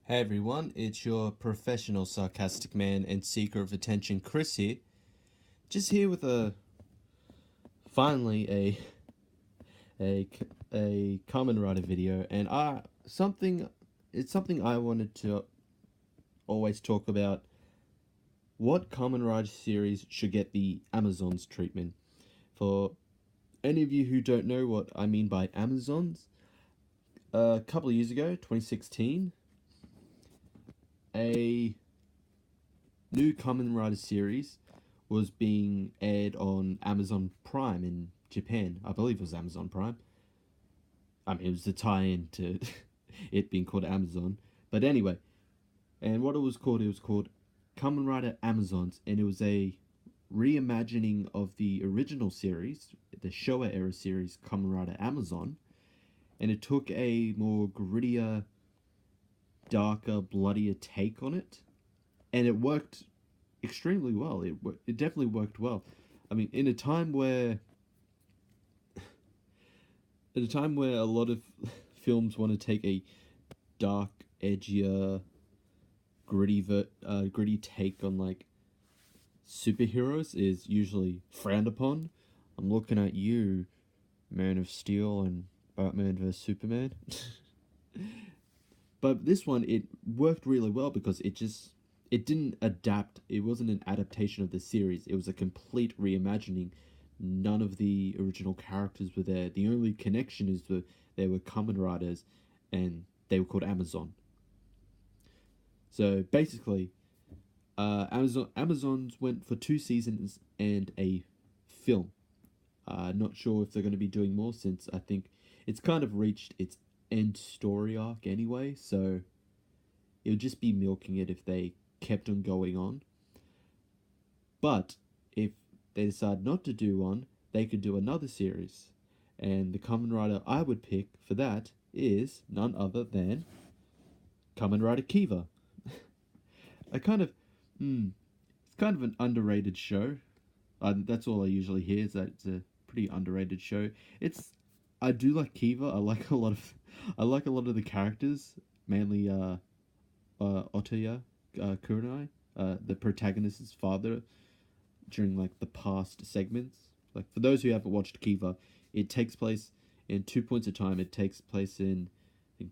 Hey everyone, it's your professional sarcastic man and seeker of attention, Chris here. Just here with finally a a Kamen Rider video, and it's something I wanted to always talk about. What Kamen Rider series should get the Amazons treatment? For any of you who don't know what I mean by Amazons, a couple of years ago, 2016, a new Kamen Rider series was being aired on Amazon Prime in Japan. I believe it was Amazon Prime. I mean, it was the tie-in to it being called Amazon. But anyway, and what it was called Kamen Rider Amazons, and it was a reimagining of the original series, the Showa era series Kamen Rider Amazon, and it took a more grittier, darker, bloodier take on it, and it worked extremely well. It definitely worked well. I mean, in a time where a lot of films want to take a dark, edgier, gritty take on like superheroes is usually frowned upon. I'm looking at you, Man of Steel and Batman vs Superman. But this one, it worked really well because it didn't adapt. It wasn't an adaptation of the series. It was a complete reimagining. None of the original characters were there. The only connection is that they were Kamen Riders, and they were called Amazon. So basically, Amazons went for 2 seasons and a film. Not sure if they're going to be doing more since I think it's kind of reached its end story arc anyway. So it would just be milking it if they kept on going on. But if they decide not to do one, they could do another series. And the Kamen Rider I would pick for that is none other than Kamen Rider Kiva. I kind of, it's kind of an underrated show. That's all I usually hear is that it's a pretty underrated show. I do like Kiva. I like a lot of the characters, mainly Otoya Kurenai, the protagonist's father during like the past segments. Like for those who haven't watched Kiva, it takes place in 2 points of time. It takes place in I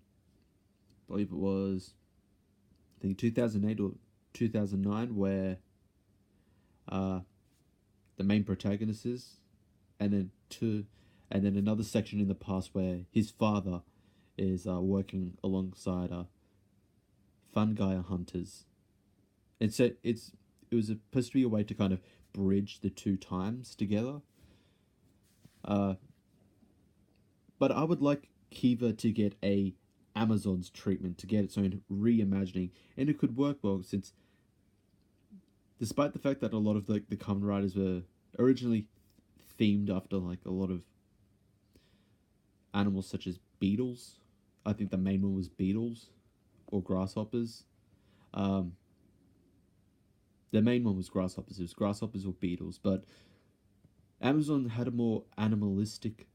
believe it was 2008 or 2009 where uh, the main protagonist is, and then another section in the past where his father is working alongside fungi hunters, and so it was supposed to be a way to kind of bridge the two times together. Uh, but I would like Kiva to get a Amazon's treatment, to get its own reimagining, and it could work well since, despite the fact that a lot of the Kamen Riders were originally themed after like a lot of animals such as beetles. I think the main one was beetles or grasshoppers. Um, the main one was grasshoppers. It was grasshoppers or beetles, but Amazon had a more animalistic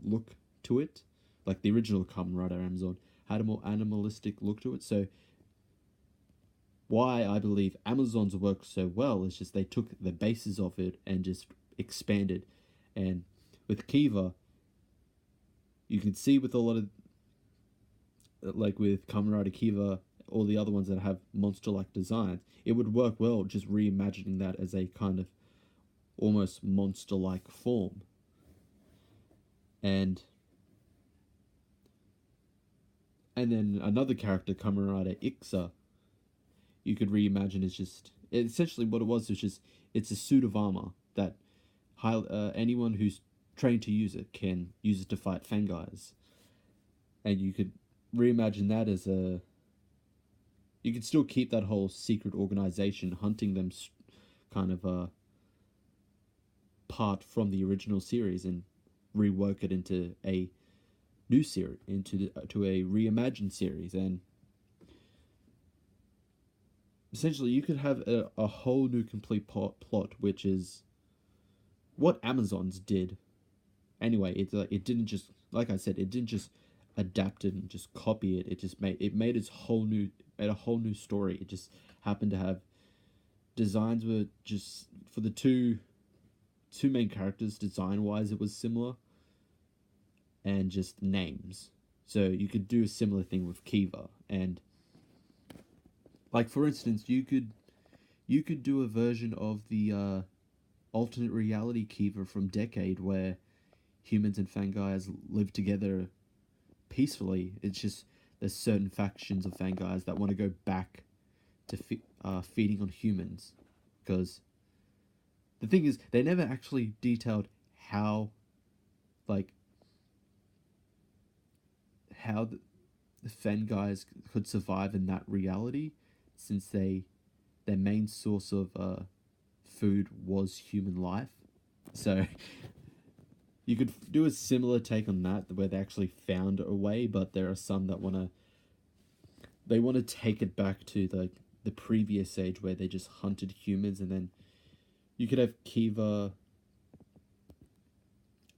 look to it. Like the original Kamen Rider Amazon had a more animalistic look to it. So why I believe Amazon's worked so well is just they took the basis of it and just expanded. And with Kiva, you can see with a lot of like with Kamen Rider Kiva, all the other ones that have monster-like designs, it would work well just reimagining that as a kind of almost monster-like form. And then another character, Kamen Rider Ixa, you could reimagine as just essentially what it was just it's a suit of armor that anyone who's trained to use it can use it to fight Fangais, and you could reimagine that as a you could still keep that whole secret organization hunting them kind of part from the original series and rework it into a new series, to a reimagined series. And essentially you could have a whole new complete plot, which is what Amazons did. Anyway, it didn't just, like I said, it didn't just adapt it and just copy it. It made its whole new made a whole new story. It just happened to have designs were just for the two main characters design wise it was similar, and just names. So you could do a similar thing with Kiva, and like for instance, you could do a version of the alternate reality Kiva from Decade where humans and Fangaias live together peacefully. It's just there's certain factions of Fangaias that want to go back to feeding on humans, because the thing is they never actually detailed how like how the Fen guys could survive in that reality, since their main source of food was human life. So you could do a similar take on that, where they actually found a way, but there are some that want to take it back to the previous age where they just hunted humans, and then you could have Kiva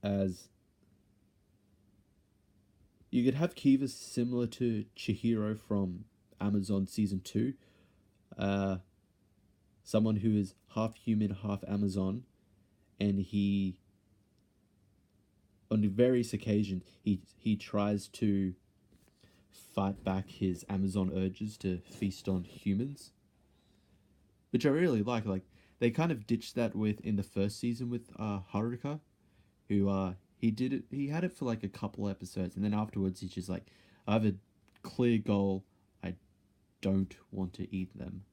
as you could have Kiva similar to Chihiro from Amazon season 2, uh, someone who is half human, half Amazon, and he on various occasions he tries to fight back his Amazon urges to feast on humans, which I really like. Like they kind of ditched that with in the first season with Haruka, who he did it. He had it for like a couple episodes, and then afterwards he's just like, I have a clear goal. I don't want to eat them.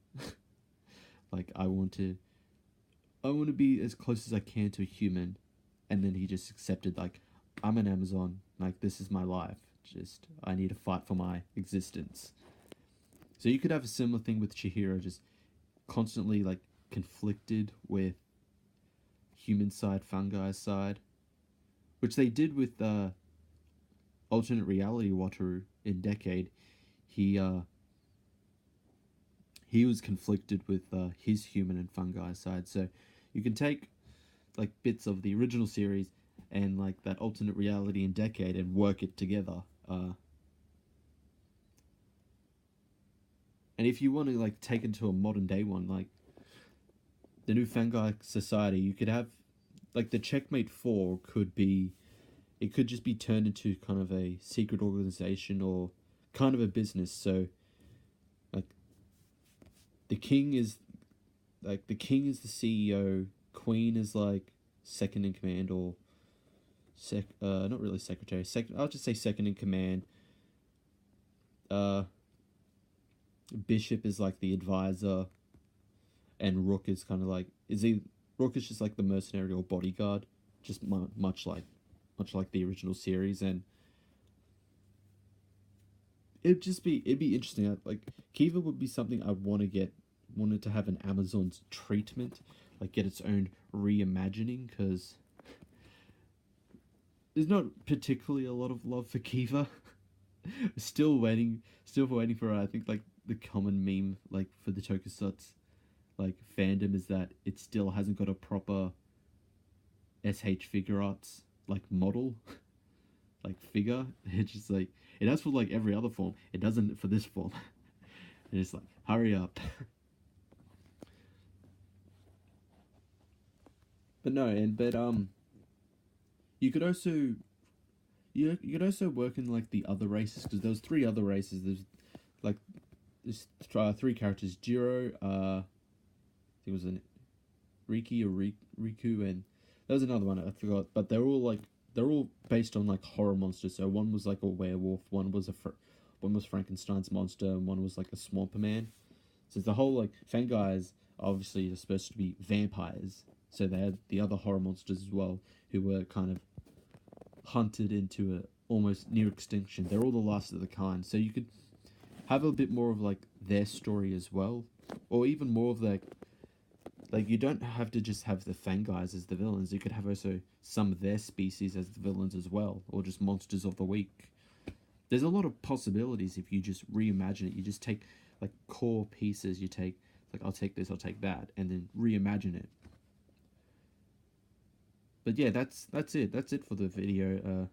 Like I want to be as close as I can to a human, and then he just accepted like, I'm an Amazon. Like this is my life. Just I need to fight for my existence. So you could have a similar thing with Chihiro, just constantly like conflicted with human side, fungi side, which they did with alternate reality Wataru in Decade. He uh he was conflicted with his human and fungi side. So you can take like bits of the original series and like that alternate reality in Decade and work it together. And if you want to like take it to a modern day one, like the new Fangai society, you could have like the Checkmate 4 could be, it could just be turned into kind of a secret organization or kind of a business. So like the king is the king is the CEO, queen is like second in command, or not really secretary, second, I'll just say second in command. uh Bishop is like the advisor, and Rook is kind of like, is he Rook is just like the mercenary or bodyguard, just much like the original series. And it'd be interesting. Like Kiva would be something I wanted to have an Amazon's treatment, like get its own reimagining, because there's not particularly a lot of love for Kiva. Still waiting for I think like the common meme like for the tokusatsu like fandom is that it still hasn't got a proper SH figure arts like model like figure. It's just like it has for like every other form. It doesn't for this form. And it's like hurry up. But no, and but you could also you could also work in like the other races, because there was three other races. Like there's three characters: Jiro, I think it was an Riki or Riku, and there was another one I forgot. But they're all based on like horror monsters. So one was like a werewolf, one was Frankenstein's monster, and one was like a swamp man. So the whole like Fangais obviously are supposed to be vampires. So they had the other horror monsters as well, who were kind of hunted into a almost near extinction. They're all the last of the kind. So you could have a bit more of like their story as well, or even more of like you don't have to just have the Fangais as the villains. You could have also some of their species as the villains as well, or just monsters of the week. There's a lot of possibilities if you just reimagine it. You just take like core pieces. You take like I'll take this, I'll take that, and then reimagine it. But yeah, that's it. That's it for the video.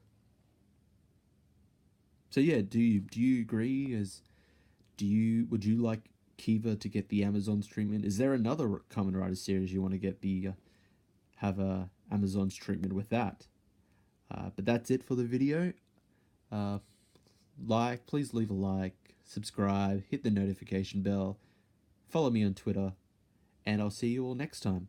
So yeah, do you agree? As do you would you like Kiva to get the Amazon's treatment? Is there another Kamen Rider series you want to get the have a Amazon's treatment with that? But that's it for the video. Uh, please leave a like, subscribe, hit the notification bell, follow me on Twitter, and I'll see you all next time.